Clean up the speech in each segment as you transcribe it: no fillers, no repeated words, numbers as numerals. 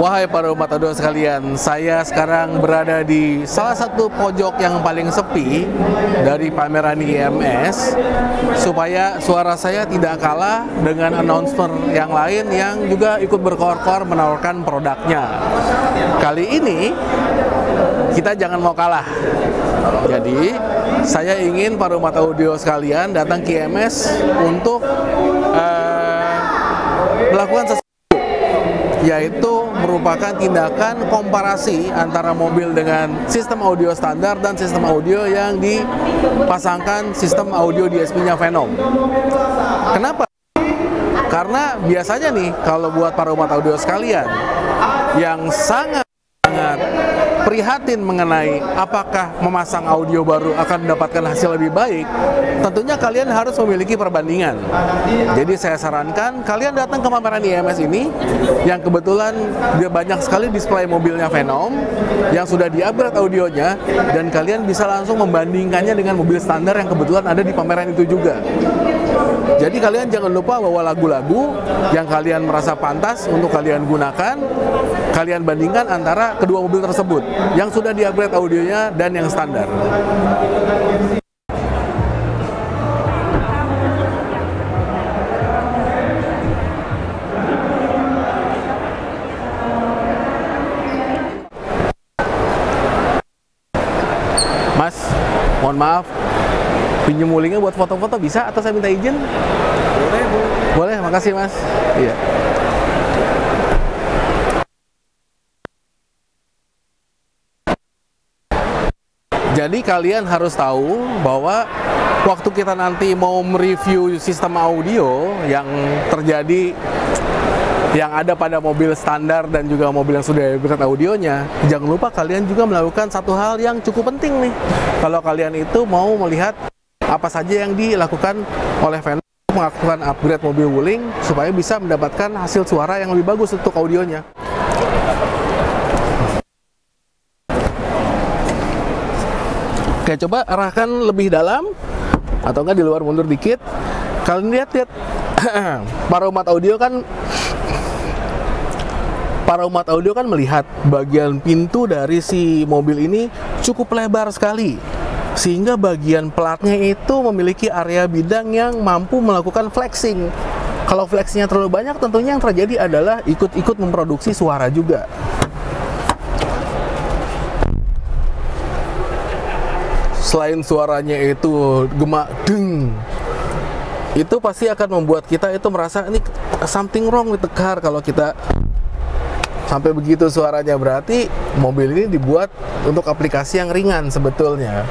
Wahai para umat audio sekalian, saya sekarang berada di salah satu pojok yang paling sepi dari pameran IMS supaya suara saya tidak kalah dengan announcer yang lain yang juga ikut berkor-kor menawarkan produknya. Kali ini kita jangan mau kalah. Jadi saya ingin para umat audio sekalian datang ke IMS untuk melakukan sesuatu, yaitu merupakan tindakan komparasi antara mobil dengan sistem audio standar dan sistem audio yang dipasangkan sistem audio DSP-nya Venom. Kenapa? Karena biasanya nih, kalau buat para umat audio sekalian yang sangat prihatin mengenai apakah memasang audio baru akan mendapatkan hasil lebih baik, tentunya kalian harus memiliki perbandingan. Jadi saya sarankan kalian datang ke pameran IMS ini yang kebetulan dia banyak sekali display mobilnya Venom yang sudah di-upgrade audionya, dan kalian bisa langsung membandingkannya dengan mobil standar yang kebetulan ada di pameran itu juga. Jadi kalian jangan lupa bawa lagu-lagu yang kalian merasa pantas untuk kalian gunakan. Kalian bandingkan antara kedua mobil tersebut, yang sudah di-upgrade audionya dan yang standar. Mas, mohon maaf, pinjam wulingnya buat foto-foto bisa atau saya minta izin? Boleh, Bu. Boleh, makasih Mas. Iya. Jadi kalian harus tahu bahwa waktu kita nanti mau mereview sistem audio yang terjadi yang ada pada mobil standar dan juga mobil yang sudah upgrade audionya, jangan lupa kalian juga melakukan satu hal yang cukup penting nih. Kalau kalian itu mau melihat apa saja yang dilakukan oleh Venom melakukan upgrade mobil Wuling supaya bisa mendapatkan hasil suara yang lebih bagus untuk audionya. Oke, coba arahkan lebih dalam atau enggak di luar, mundur dikit. Kalian lihat para umat audio kan melihat bagian pintu dari si mobil ini cukup lebar sekali, sehingga bagian platnya itu memiliki area bidang yang mampu melakukan flexing. Kalau flexingnya terlalu banyak, tentunya yang terjadi adalah ikut-ikut memproduksi suara juga. Selain suaranya itu gemak deng, itu pasti akan membuat kita itu merasa ini something wrong with the car. Kalau kita sampai begitu suaranya, berarti mobil ini dibuat untuk aplikasi yang ringan sebetulnya.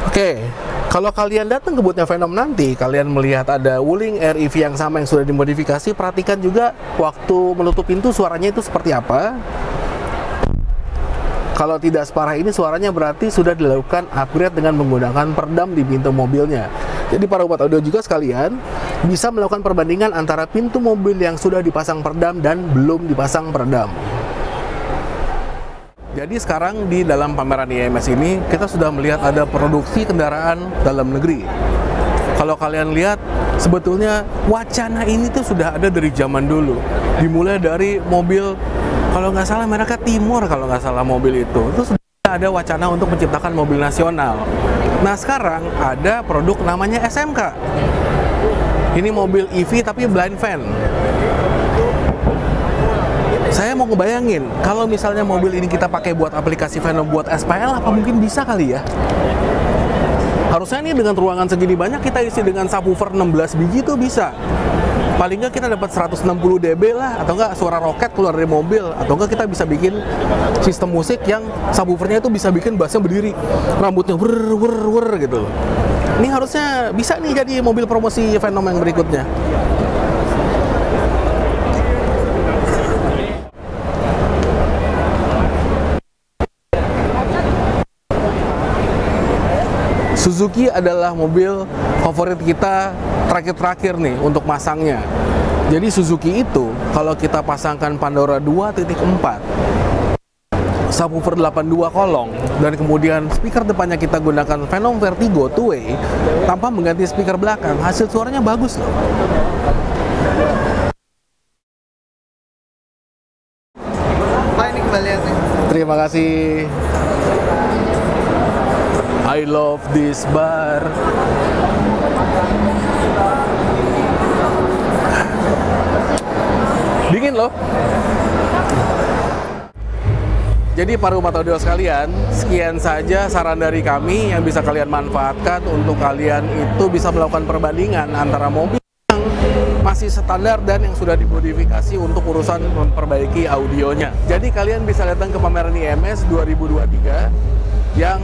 Oke, kalau kalian datang ke boothnya Venom nanti, kalian melihat ada Wuling REV yang sama yang sudah dimodifikasi. Perhatikan juga waktu menutup pintu suaranya itu seperti apa. Kalau tidak separah ini suaranya, berarti sudah dilakukan upgrade dengan menggunakan peredam di pintu mobilnya. Jadi para umat audio juga sekalian bisa melakukan perbandingan antara pintu mobil yang sudah dipasang peredam dan belum dipasang peredam. Jadi sekarang di dalam pameran IMS ini kita sudah melihat ada produksi kendaraan dalam negeri. Kalau kalian lihat, sebetulnya wacana ini tuh sudah ada dari zaman dulu. Dimulai dari mobil, kalau nggak salah mereka Timur, kalau nggak salah mobil itu sudah ada wacana untuk menciptakan mobil nasional. Nah sekarang ada produk namanya SMK. Ini mobil EV tapi blind van. Saya mau ngebayangin, kalau misalnya mobil ini kita pakai buat aplikasi Venom buat SPL, apa mungkin bisa kali ya? Harusnya ini dengan ruangan segini banyak kita isi dengan subwoofer 16 biji tuh bisa. Paling nggak kita dapat 160 dB lah, atau nggak suara roket keluar dari mobil, atau nggak kita bisa bikin sistem musik yang subwoofernya itu bisa bikin bassnya berdiri, rambutnya wer gitu. Ini harusnya bisa nih jadi mobil promosi Venom yang berikutnya. Suzuki adalah mobil favorit kita terakhir-terakhir nih untuk masangnya. Jadi Suzuki itu kalau kita pasangkan Pandora 2.4, subwoofer 82 kolong, dan kemudian speaker depannya kita gunakan Venom Vertigo 2-way tanpa mengganti speaker belakang, hasil suaranya bagus loh. terima kasih. I love this bar. Dingin loh. Jadi para umat audio sekalian, sekian saja saran dari kami yang bisa kalian manfaatkan untuk kalian itu bisa melakukan perbandingan antara mobil yang masih standar dan yang sudah dimodifikasi untuk urusan memperbaiki audionya. Jadi kalian bisa datang ke pameran IMS 2023 yang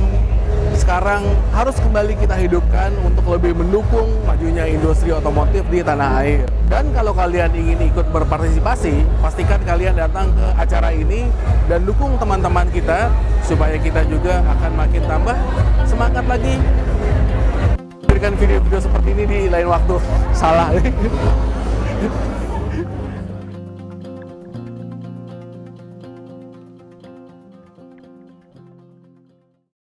sekarang harus kembali kita hidupkan untuk lebih mendukung majunya industri otomotif di tanah air. Dan kalau kalian ingin ikut berpartisipasi, pastikan kalian datang ke acara ini dan dukung teman-teman kita supaya kita juga akan makin tambah semangat lagi berikan video-video seperti ini di lain waktu. Salah.